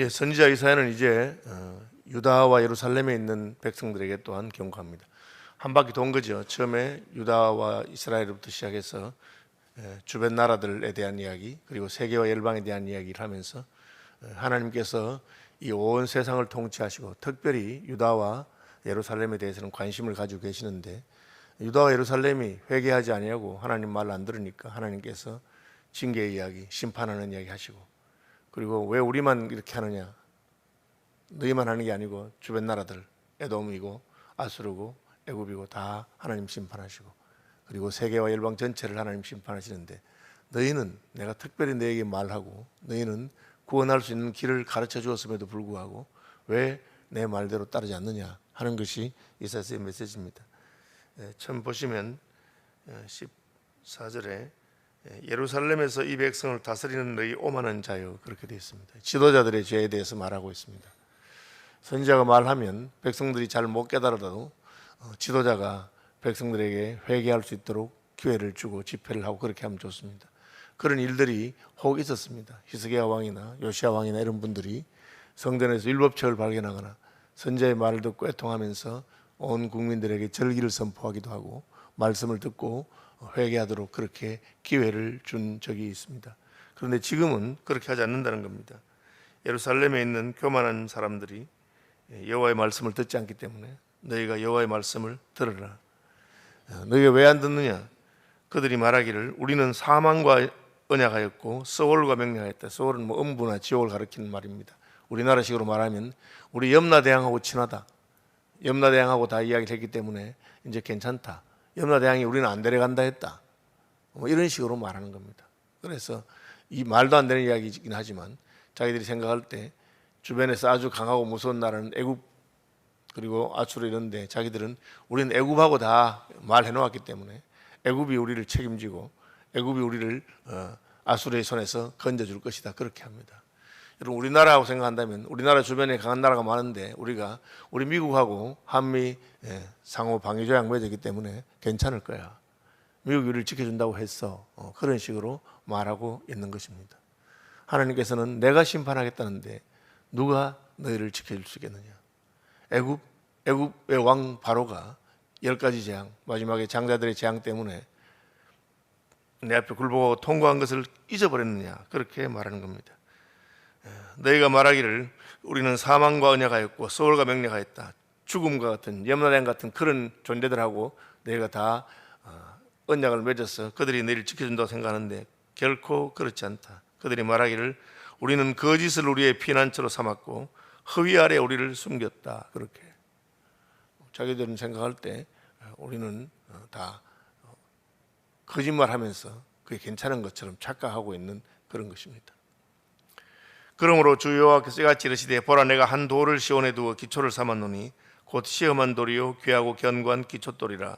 선지자 이사야는 이제 유다와 예루살렘에 있는 백성들에게 또한 경고합니다. 한 바퀴 돈 거죠. 처음에 유다와 이스라엘부터 시작해서 주변 나라들에 대한 이야기, 그리고 세계와 열방에 대한 이야기를 하면서 하나님께서 이 온 세상을 통치하시고 특별히 유다와 예루살렘에 대해서는 관심을 가지고 계시는데, 유다와 예루살렘이 회개하지 아니하고 하나님 말을 안 들으니까 하나님께서 징계의 이야기, 심판하는 이야기 하시고, 그리고 왜 우리만 이렇게 하느냐, 너희만 하는 게 아니고 주변 나라들, 에돔이고 아수르고 애굽이고 다 하나님 심판하시고, 그리고 세계와 열방 전체를 하나님 심판하시는데, 너희는, 내가 특별히 너에게 말하고 너희는 구원할 수 있는 길을 가르쳐 주었음에도 불구하고 왜 내 말대로 따르지 않느냐 하는 것이 이사야의 메시지입니다. 처음 보시면 14절에 예루살렘에서 이 백성을 다스리는 너희 오만한 자여, 그렇게 되어 있습니다. 지도자들의 죄에 대해서 말하고 있습니다. 선지자가 말하면 백성들이 잘 못 깨달아도 지도자가 백성들에게 회개할 수 있도록 기회를 주고 집회를 하고 그렇게 하면 좋습니다. 그런 일들이 혹 있었습니다. 히스기야 왕이나 요시야 왕이나 이런 분들이 성전에서 율법책을 발견하거나 선지자의 말을 듣고 애통하면서 온 국민들에게 절기를 선포하기도 하고 말씀을 듣고 회개하도록 그렇게 기회를 준 적이 있습니다. 그런데 지금은 그렇게 하지 않는다는 겁니다. 예루살렘에 있는 교만한 사람들이 여호와의 말씀을 듣지 않기 때문에 너희가 여호와의 말씀을 들으라. 너희가 왜 안 듣느냐? 그들이 말하기를 우리는 사망과 언약하였고 서울과 명령하였다. 서울은 음부나 지옥을 가리키는 말입니다. 우리나라식으로 말하면 우리 염라대왕하고 친하다. 염라대왕하고 다 이야기를 했기 때문에 이제 괜찮다. 염라대왕이 우리는 안 데려간다 했다. 이런 식으로 말하는 겁니다. 그래서 이 말도 안 되는 이야기이긴 하지만 자기들이 생각할 때 주변에서 아주 강하고 무서운 나라는 애굽, 그리고 아수르 이런데 자기들은 우리는 애굽하고 다 말해 놓았기 때문에 애굽이 우리를 책임지고 애굽이 우리를 아수르의 손에서 건져줄 것이다, 그렇게 합니다. 여러분, 우리나라하고 생각한다면 우리나라 주변에 강한 나라가 많은데 우리 미국하고 한미 상호 방위 조약 맺었기 때문에 괜찮을 거야. 미국이 우리를 지켜준다고 했어. 그런 식으로 말하고 있는 것입니다. 하나님께서는 내가 심판하겠다는데 누가 너희를 지켜줄 수 있겠느냐? 애굽의 왕 바로가 10가지 재앙, 마지막에 장자들의 재앙 때문에 내 앞에 굴복하고 통과한 것을 잊어버렸느냐, 그렇게 말하는 겁니다. 너희가 말하기를 우리는 사망과 언약하였고 서울과 명령하였다. 죽음과 같은, 염라대왕 같은 그런 존재들하고 너희가 다 언약을 맺어서 그들이 너희를 지켜준다고 생각하는데 결코 그렇지 않다. 그들이 말하기를 우리는 거짓을 우리의 피난처로 삼았고 허위 아래 우리를 숨겼다, 그렇게. 자기들은 생각할 때 우리는 다 거짓말하면서 그게 괜찮은 것처럼 착각하고 있는 그런 것입니다. 그러므로 주 여호와께서 이같이 이르시되 보라, 내가 한 돌을 시온에 두어 기초를 삼았노니 곧 시험한 돌이요 귀하고 견고한 기초돌이라.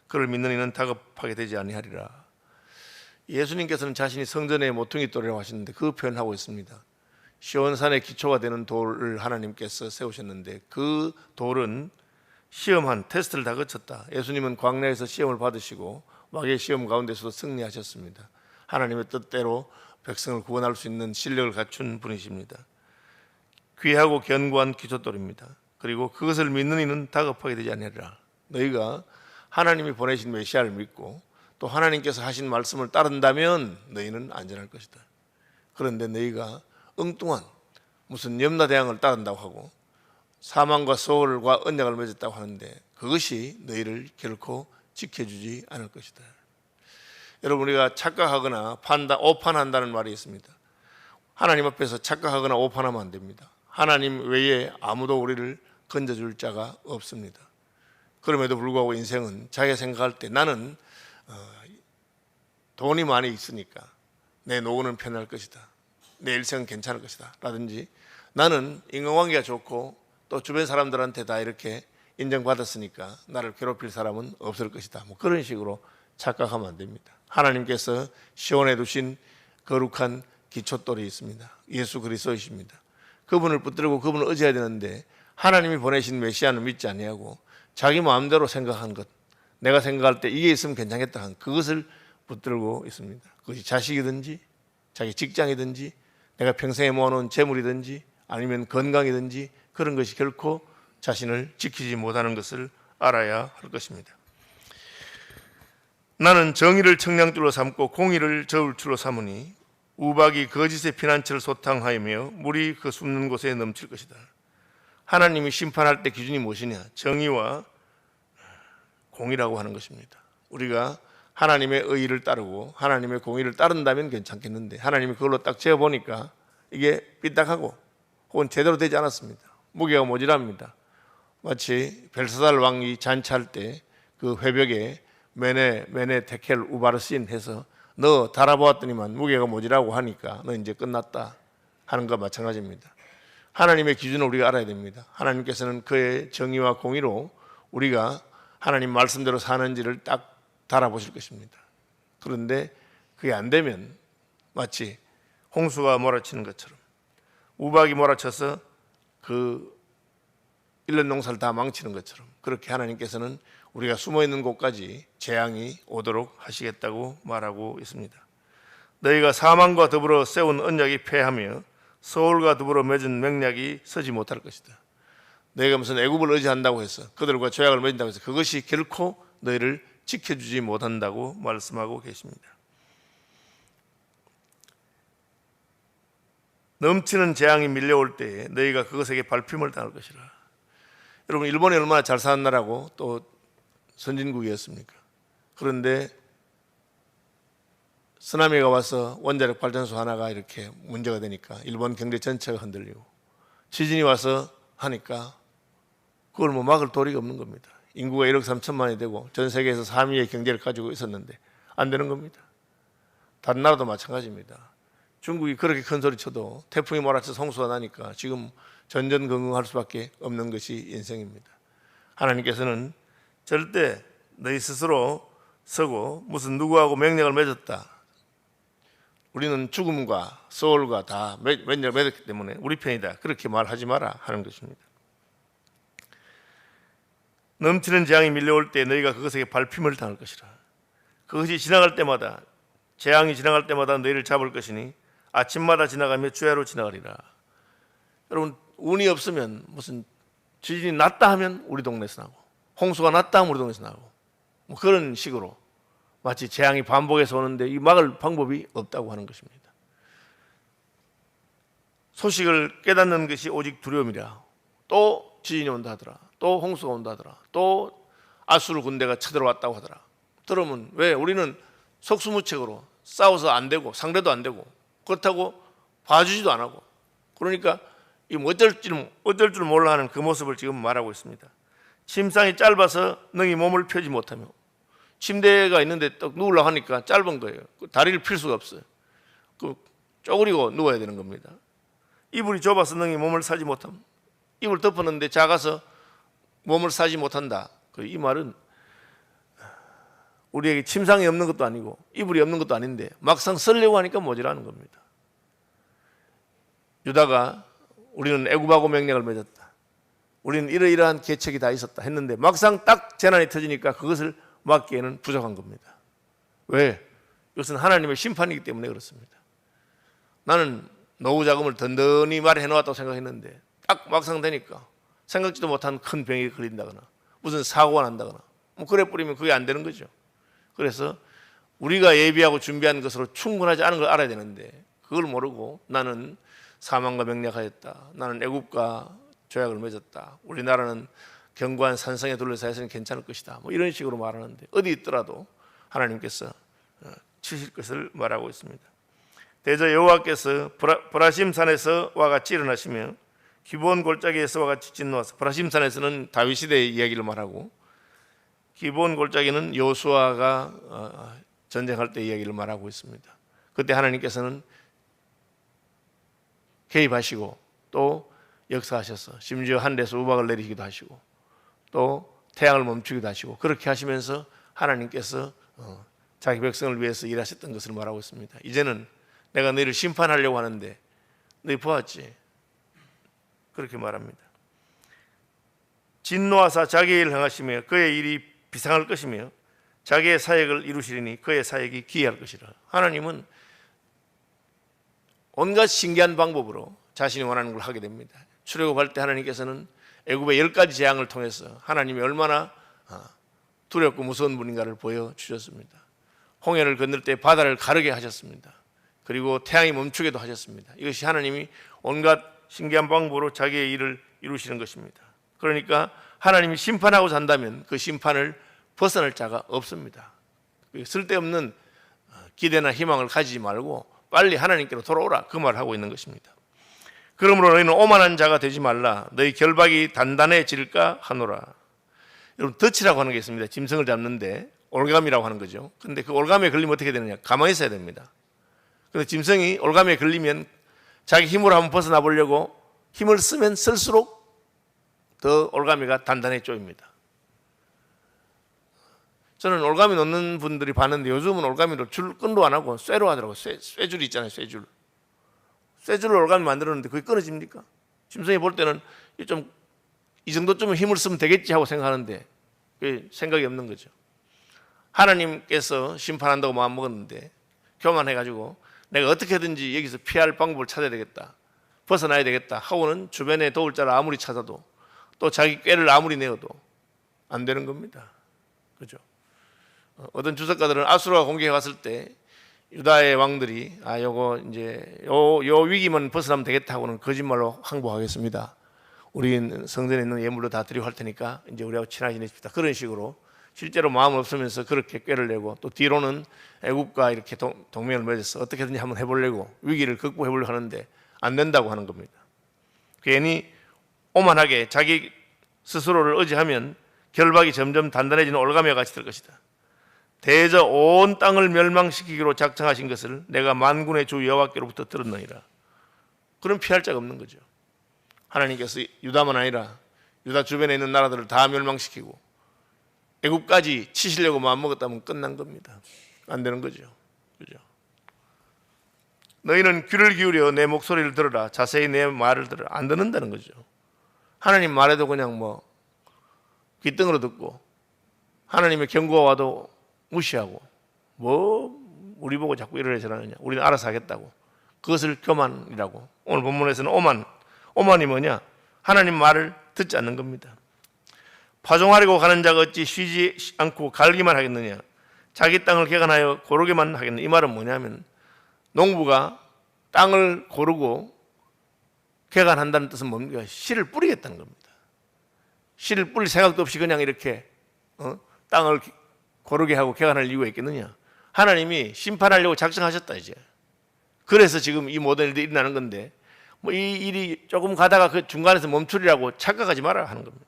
그를 믿는 이는 다급하게 되지 아니하리라. 예수님께서는 자신이 성전의 모퉁이 돌이라고 하시는데 그 표현하고 있습니다. 시온산의 기초가 되는 돌을 하나님께서 세우셨는데 그 돌은 시험한, 테스트를 다 거쳤다. 예수님은 광야에서 시험을 받으시고 마귀의 시험 가운데서도 승리하셨습니다. 하나님의 뜻대로 백성을 구원할 수 있는 실력을 갖춘 분이십니다. 귀하고 견고한 기초돌입니다. 그리고 그것을 믿는 이는 다급하게 되지 아니하리라. 너희가 하나님이 보내신 메시아를 믿고 또 하나님께서 하신 말씀을 따른다면 너희는 안전할 것이다. 그런데 너희가 엉뚱한 무슨 염라대왕을 따른다고 하고 사망과 소울과 언약을 맺었다고 하는데 그것이 너희를 결코 지켜주지 않을 것이다. 여러분, 우리가 착각하거나 오판한다는 말이 있습니다. 하나님 앞에서 착각하거나 오판하면 안 됩니다. 하나님 외에 아무도 우리를 건져줄 자가 없습니다. 그럼에도 불구하고 인생은 자기가 생각할 때 나는 돈이 많이 있으니까 내 노후는 편할 것이다, 내 일생은 괜찮을 것이다 라든지, 나는 인간관계가 좋고 또 주변 사람들한테 다 이렇게 인정받았으니까 나를 괴롭힐 사람은 없을 것이다, 그런 식으로 착각하면 안 됩니다. 하나님께서 시온에 두신 거룩한 기초돌이 있습니다. 예수 그리스도이십니다. 그분을 붙들고 그분을 의지해야 되는데 하나님이 보내신 메시아는 믿지 아니하고 자기 마음대로 생각한 것, 내가 생각할 때 이게 있으면 괜찮겠다 한 그것을 붙들고 있습니다. 그것이 자식이든지 자기 직장이든지 내가 평생에 모아놓은 재물이든지 아니면 건강이든지 그런 것이 결코 자신을 지키지 못하는 것을 알아야 할 것입니다. 나는 정의를 청량줄로 삼고 공의를 저울줄로 삼으니 우박이 거짓의 피난처를 소탕하며 물이 그 숨는 곳에 넘칠 것이다. 하나님이 심판할 때 기준이 무엇이냐? 정의와 공의라고 하는 것입니다. 우리가 하나님의 의의를 따르고 하나님의 공의를 따른다면 괜찮겠는데 하나님이 그걸로 딱 재어보니까 이게 삐딱하고 혹은 제대로 되지 않았습니다. 무게가 모자랍니다. 마치 벨사살 왕이 잔치할 때 그 회벽에 메네 테켈 우바르신 해서 너 달아보았더니만 무게가 모자라고 하니까 너 이제 끝났다 하는 것과 마찬가지입니다. 하나님의 기준을 우리가 알아야 됩니다. 하나님께서는 그의 정의와 공의로 우리가 하나님 말씀대로 사는지를 딱 달아보실 것입니다. 그런데 그게 안 되면 마치 홍수가 몰아치는 것처럼 우박이 몰아쳐서 그 일년 농사를 다 망치는 것처럼 그렇게 하나님께서는 우리가 숨어있는 곳까지 재앙이 오도록 하시겠다고 말하고 있습니다. 너희가 사망과 더불어 세운 언약이 패하며 서울과 더불어 맺은 맹약이 서지 못할 것이다. 너희가 무슨 애굽을 의지한다고 해서 그들과 조약을 맺는다고 해서 그것이 결코 너희를 지켜주지 못한다고 말씀하고 계십니다. 넘치는 재앙이 밀려올 때에 너희가 그것에게 밟힘을 당할 것이라. 여러분, 일본이 얼마나 잘 사는 나라고 또 선진국이었습니까? 그런데 쓰나미가 와서 원자력 발전소 하나가 이렇게 문제가 되니까 일본 경제 전체가 흔들리고 지진이 와서 하니까 그걸 뭐 막을 도리가 없는 겁니다. 인구가 1억 3천만이 되고 전 세계에서 3위의 경제를 가지고 있었는데 안 되는 겁니다. 다른 나라도 마찬가지입니다. 중국이 그렇게 큰 소리 쳐도 태풍이 몰아쳐서 홍수가 나니까 지금 전전긍긍할 수밖에 없는 것이 인생입니다. 하나님께서는 절대 너희 스스로 서고 무슨 누구하고 맹약을 맺었다. 우리는 죽음과 소울과 다 맹약을 맺었기 때문에 우리 편이다. 그렇게 말하지 마라 하는 것입니다. 넘치는 재앙이 밀려올 때 너희가 그것에게 밟힘을 당할 것이라. 그것이 지나갈 때마다 재앙이 지나갈 때마다 너희를 잡을 것이니 아침마다 지나가며 주야로 지나가리라. 여러분, 운이 없으면 무슨 지진이 났다 하면 우리 동네에서 나고 홍수가 났다 하면 우리 동네에서 나고 뭐 그런 식으로 마치 재앙이 반복해서 오는데 이 막을 방법이 없다고 하는 것입니다. 소식을 깨닫는 것이 오직 두려움이라. 또 지진이 온다 하더라. 또 홍수가 온다 하더라. 또 아수르 군대가 쳐들어왔다고 하더라. 들으면 왜 우리는 속수무책으로 싸워서 안 되고 상대도 안 되고 그렇다고 봐주지도 안 하고 그러니까 이 어쩔 줄 몰라 하는 그 모습을 지금 말하고 있습니다. 침상이 짧아서 능히 몸을 펴지 못하며 침대가 있는데 딱 누우려고 하니까 짧은 거예요. 다리를 필 수가 없어요. 쪼그리고 누워야 되는 겁니다. 이불이 좁아서 능히 몸을 사지 못함. 이불 덮었는데 작아서 몸을 사지 못한다. 이 말은 우리에게 침상이 없는 것도 아니고 이불이 없는 것도 아닌데 막상 쓰려고 하니까 모자라는 겁니다. 유다가 우리는 애굽하고 맹약을 맺었다. 우리는 이러이러한 계책이 다 있었다 했는데 막상 딱 재난이 터지니까 그것을 막기에는 부족한 겁니다. 왜? 이것은 하나님의 심판이기 때문에 그렇습니다. 나는 노후 자금을 든든히 마련해 놓았다고 생각했는데 딱 막상 되니까 생각지도 못한 큰 병이 걸린다거나 무슨 사고가 난다거나 뭐 그래 뿌리면 그게 안 되는 거죠. 그래서 우리가 예비하고 준비한 것으로 충분하지 않은 걸 알아야 되는데 그걸 모르고 나는 사망과 맹약하였다. 나는 애굽과 조약을 맺었다. 우리나라는 견고한 산성에 둘러싸여 있으면 괜찮을 것이다. 뭐 이런 식으로 말하는데 어디 있더라도 하나님께서 치실 것을 말하고 있습니다. 대저 여호와께서 브라심 산에서 와 같이 일어나시며 기브온 골짜기에서와 같이 진노하사. 브라심 산에서는 다윗 시대의 이야기를 말하고 기브온 골짜기는 여호수아가 전쟁할 때 이야기를 말하고 있습니다. 그때 하나님께서는 개입하시고 또 역사하셔서 심지어 하늘에서 우박을 내리시기도 하시고 또 태양을 멈추기도 하시고 그렇게 하시면서 하나님께서 자기 백성을 위해서 일하셨던 것을 말하고 있습니다. 이제는 내가 너희를 심판하려고 하는데 너희 보았지? 그렇게 말합니다. 진노하사 자기의 일을 행하시며 그의 일이 비상할 것이며 자기의 사역을 이루시리니 그의 사역이 기이할 것이라. 하나님은 온갖 신기한 방법으로 자신이 원하는 걸 하게 됩니다. 출애굽할 때 하나님께서는 애굽의 10가지 재앙을 통해서 하나님이 얼마나 두렵고 무서운 분인가를 보여주셨습니다. 홍해를 건널 때 바다를 가르게 하셨습니다. 그리고 태양이 멈추게도 하셨습니다. 이것이 하나님이 온갖 신기한 방법으로 자기의 일을 이루시는 것입니다. 그러니까 하나님이 심판하고 산다면 그 심판을 벗어날 자가 없습니다. 쓸데없는 기대나 희망을 가지지 말고 빨리 하나님께로 돌아오라, 그 말을 하고 있는 것입니다. 그러므로 너희는 오만한 자가 되지 말라. 너희 결박이 단단해질까 하노라. 여러분, 덫이라고 하는 게 있습니다. 짐승을 잡는데 올감이라고 하는 거죠. 근데 그 올감에 걸리면 어떻게 되느냐? 가만히 있어야 됩니다. 근데 짐승이 올감에 걸리면 자기 힘으로 한번 벗어나 보려고 힘을 쓰면 쓸수록 더 올가미가 단단해 쪼입니다. 저는 올가미 놓는 분들이 봤는데 요즘은 올가미를 줄끈도 안 하고 쇠로 하더라고요. 쇠줄이 있잖아요. 쇠줄로 올가미 만들었는데 그게 끊어집니까? 짐승이 볼 때는 좀 이 정도쯤은 힘을 쓰면 되겠지 하고 생각하는데 그게 생각이 없는 거죠. 하나님께서 심판한다고 마음먹었는데 교만해가지고 내가 어떻게든지 여기서 피할 방법을 찾아야 되겠다, 벗어나야 되겠다 하고는 주변에 도울 자를 아무리 찾아도 또 자기 꾀를 아무리 내어도 안 되는 겁니다. 그죠? 어떤 주석가들은 아수르가 공격해 왔을 때 유다의 왕들이 요거 이제 요 위기만 벗어나면 되겠다 하고는 거짓말로 항복하겠습니다. 우리 성전에 있는 예물로 다 드리고 할 테니까 이제 우리하고 친하게 지내십시다. 그런 식으로 실제로 마음 없으면서 그렇게 꾀를 내고 또 뒤로는 애굽과 이렇게 동맹을 맺어서 어떻게든지 한번 해보려고 위기를 극복해보려고 하는데 안 된다고 하는 겁니다. 괜히 오만하게 자기 스스로를 의지하면 결박이 점점 단단해지는 올가미와 같이 될 것이다. 대저 온 땅을 멸망시키기로 작정하신 것을 내가 만군의 주 여호와께로부터 들었느니라. 그럼 피할 자가 없는 거죠. 하나님께서 유다만 아니라 유다 주변에 있는 나라들을 다 멸망시키고 애굽까지 치시려고 마음먹었다면 끝난 겁니다. 안 되는 거죠. 그죠? 너희는 귀를 기울여 내 목소리를 들으라. 자세히 내 말을 들으라. 안 듣는다는 거죠. 하나님 말해도 그냥 귓등으로 듣고 하나님의 경고가 와도 무시하고 우리 보고 자꾸 이러려 저러느냐. 우리는 알아서 하겠다고. 그것을 교만이라고. 오늘 본문에서는 오만이 뭐냐? 하나님 말을 듣지 않는 겁니다. 파종하려고 가는 자가 어찌 쉬지 않고 갈기만 하겠느냐? 자기 땅을 개간하여 고르게만 하겠느냐? 이 말은 뭐냐면 농부가 땅을 고르고 개간한다는 뜻은 뭡니까? 씨를 뿌리겠다는 겁니다. 씨를 뿌릴 생각도 없이 그냥 이렇게 땅을 고르게 하고 개간할 이유가 있겠느냐? 하나님이 심판하려고 작정하셨다 이제. 그래서 지금 이 모든 일들이 일어나는 건데 이 일이 조금 가다가 그 중간에서 멈추리라고 착각하지 마라 하는 겁니다.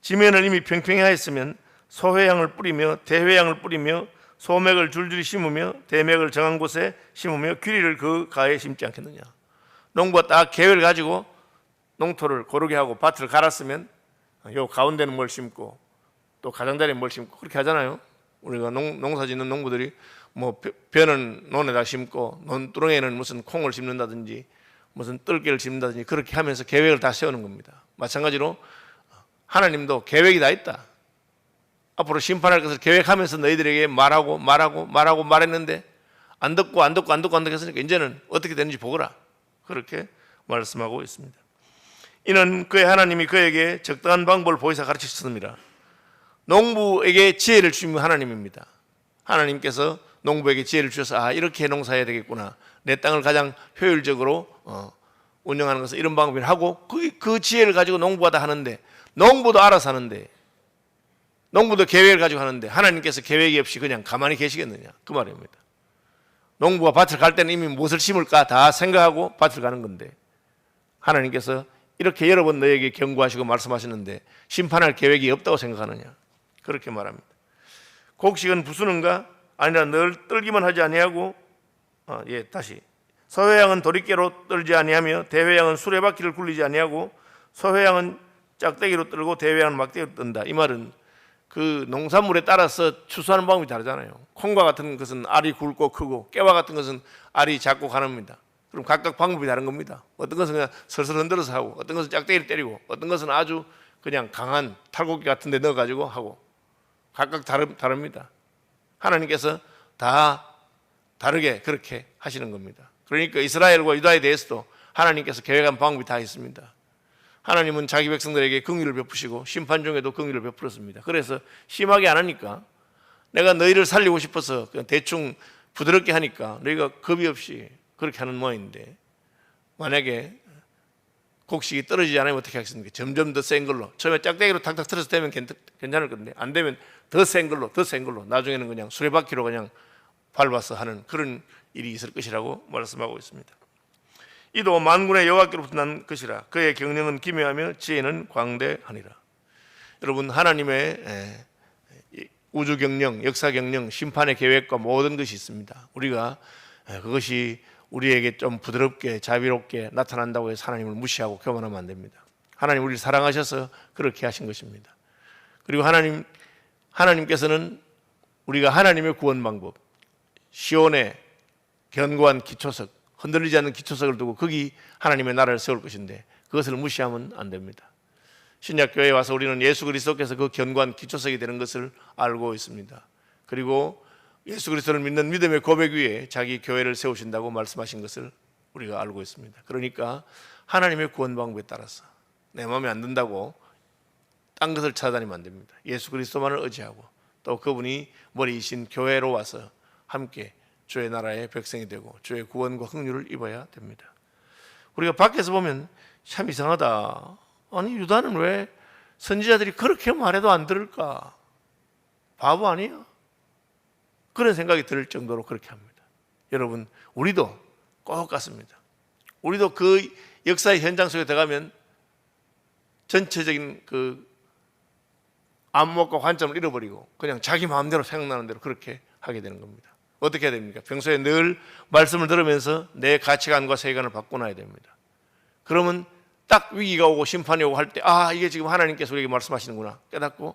지면을 이미 평평히 하였으면 소회양을 뿌리며 대회양을 뿌리며 소맥을 줄줄이 심으며 대맥을 정한 곳에 심으며 귀리를 그 가에 심지 않겠느냐. 농부가 딱 계획을 가지고 농토를 고르게 하고 밭을 갈았으면 요 가운데는 뭘 심고 또 가장자리에 뭘 심고 그렇게 하잖아요. 우리가 농사 짓는 농부들이 벼는 논에다 심고 논두렁에는 무슨 콩을 심는다든지 무슨 뜰개를 심는다든지 그렇게 하면서 계획을 다 세우는 겁니다. 마찬가지로 하나님도 계획이 다 있다. 앞으로 심판할 것을 계획하면서 너희들에게 말했는데 안 듣고 했으니까 이제는 어떻게 되는지 보거라. 그렇게 말씀하고 있습니다. 이는 그의 하나님이 그에게 적당한 방법을 보이사 가르치셨습니다. 농부에게 지혜를 주시면 하나님입니다. 하나님께서 농부에게 지혜를 주셔서 이렇게 농사해야 되겠구나. 내 땅을 가장 효율적으로 운영하는 것은 이런 방법을 하고 그 지혜를 가지고 농부가 다 하는데 농부도 알아서 하는데 농부도 계획을 가지고 하는데 하나님께서 계획이 없이 그냥 가만히 계시겠느냐 그 말입니다. 농부가 밭을 갈 때는 이미 무엇을 심을까 다 생각하고 밭을 가는 건데 하나님께서 이렇게 여러 번 너에게 경고하시고 말씀하시는데 심판할 계획이 없다고 생각하느냐 그렇게 말합니다. 곡식은 부수는가 아니라 늘 떨기만 하지 아니하고 다시 서회양은 도리깨로 떨지 아니하며 대회양은 수레바퀴를 굴리지 아니하고 서회양은 짝대기로 떨고 대회양은 막대기로 뜬다. 이 말은 그 농산물에 따라서 추수하는 방법이 다르잖아요. 콩과 같은 것은 알이 굵고 크고 깨와 같은 것은 알이 작고 가늡니다. 그럼 각각 방법이 다른 겁니다. 어떤 것은 그냥 설설 흔들어서 하고 어떤 것은 짝대기를 때리고 어떤 것은 아주 그냥 강한 탈곡기 같은 데 넣어가지고 하고 각각 다릅니다. 하나님께서 다 다르게 그렇게 하시는 겁니다. 그러니까 이스라엘과 유다에 대해서도 하나님께서 계획한 방법이 다 있습니다. 하나님은 자기 백성들에게 긍휼을 베푸시고 심판 중에도 긍휼을 베풀었습니다. 그래서 심하게 안 하니까, 내가 너희를 살리고 싶어서 그냥 대충 부드럽게 하니까 너희가 겁이 없이 그렇게 하는 모양인데, 만약에 곡식이 떨어지지 않으면 어떻게 하겠습니까? 점점 더 센 걸로, 처음에 짝대기로 탁탁 틀어서 되면 괜찮을 건데, 안 되면 더 센 걸로, 더 센 걸로, 나중에는 그냥 수레바퀴로 그냥 밟아서 하는 그런 일이 있을 것이라고 말씀하고 있습니다. 이도 만군의 여호와께로부터 난 것이라. 그의 경영은 기묘하며 지혜는 광대하니라. 여러분, 하나님의 우주 경영, 역사 경영, 심판의 계획과 모든 것이 있습니다. 우리가 그것이 우리에게 좀 부드럽게 자비롭게 나타난다고 해서 하나님을 무시하고 교만하면 안 됩니다. 하나님 우리를 사랑하셔서 그렇게 하신 것입니다. 그리고 하나님께서는 우리가 하나님의 구원 방법, 시온의 견고한 기초석, 흔들리지 않는 기초석을 두고 거기 하나님의 나라를 세울 것인데, 그것을 무시하면 안 됩니다. 신약교회에 와서 우리는 예수 그리스도께서 그 견고한 기초석이 되는 것을 알고 있습니다. 그리고 예수 그리스도를 믿는 믿음의 고백 위에 자기 교회를 세우신다고 말씀하신 것을 우리가 알고 있습니다. 그러니까 하나님의 구원 방법에 따라서 내 마음에 안 든다고 딴 것을 찾아다니면 안 됩니다. 예수 그리스도만을 의지하고 또 그분이 머리이신 교회로 와서 함께 주의 나라의 백성이 되고 주의 구원과 긍휼을 입어야 됩니다. 우리가 밖에서 보면 참 이상하다. 아니, 유다는 왜 선지자들이 그렇게 말해도 안 들을까? 바보 아니야? 그런 생각이 들 정도로 그렇게 합니다. 여러분, 우리도 꼭 같습니다. 우리도 그 역사의 현장 속에 들어가면 전체적인 그 안목과 관점을 잃어버리고 그냥 자기 마음대로 생각나는 대로 그렇게 하게 되는 겁니다. 어떻게 해야 됩니까? 평소에 늘 말씀을 들으면서 내 가치관과 세계관을 바꿔놔야 됩니다. 그러면 딱 위기가 오고 심판이 오고 할 때, 이게 지금 하나님께서 우리에게 말씀하시는구나 깨닫고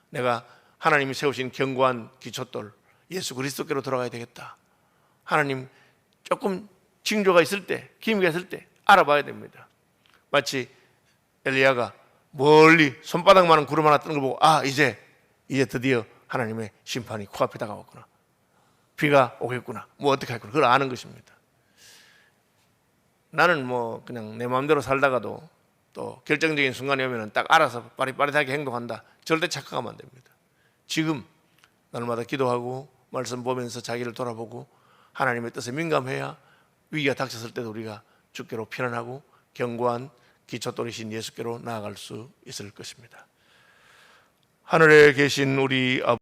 내가 하나님이 세우신 견고한 기초돌 예수 그리스도께로 돌아가야 되겠다. 하나님 조금 징조가 있을 때, 기미가 있을 때 알아봐야 됩니다. 마치 엘리야가 멀리 손바닥만한 구름 하나 뜨는 걸 보고 이제 드디어 하나님의 심판이 코앞에 다가왔구나. 비가 오겠구나. 어떻게 할구나. 그걸 아는 것입니다. 나는 그냥 내 마음대로 살다가도 또 결정적인 순간이 오면 딱 알아서 빠릿빠릿하게 행동한다. 절대 착각하면 안 됩니다. 지금 날마다 기도하고 말씀 보면서 자기를 돌아보고 하나님의 뜻에 민감해야 위기가 닥쳤을 때도 우리가 주께로 편안하고 견고한 기초돌이신 예수께로 나아갈 수 있을 것입니다. 하늘에 계신 우리 아버지,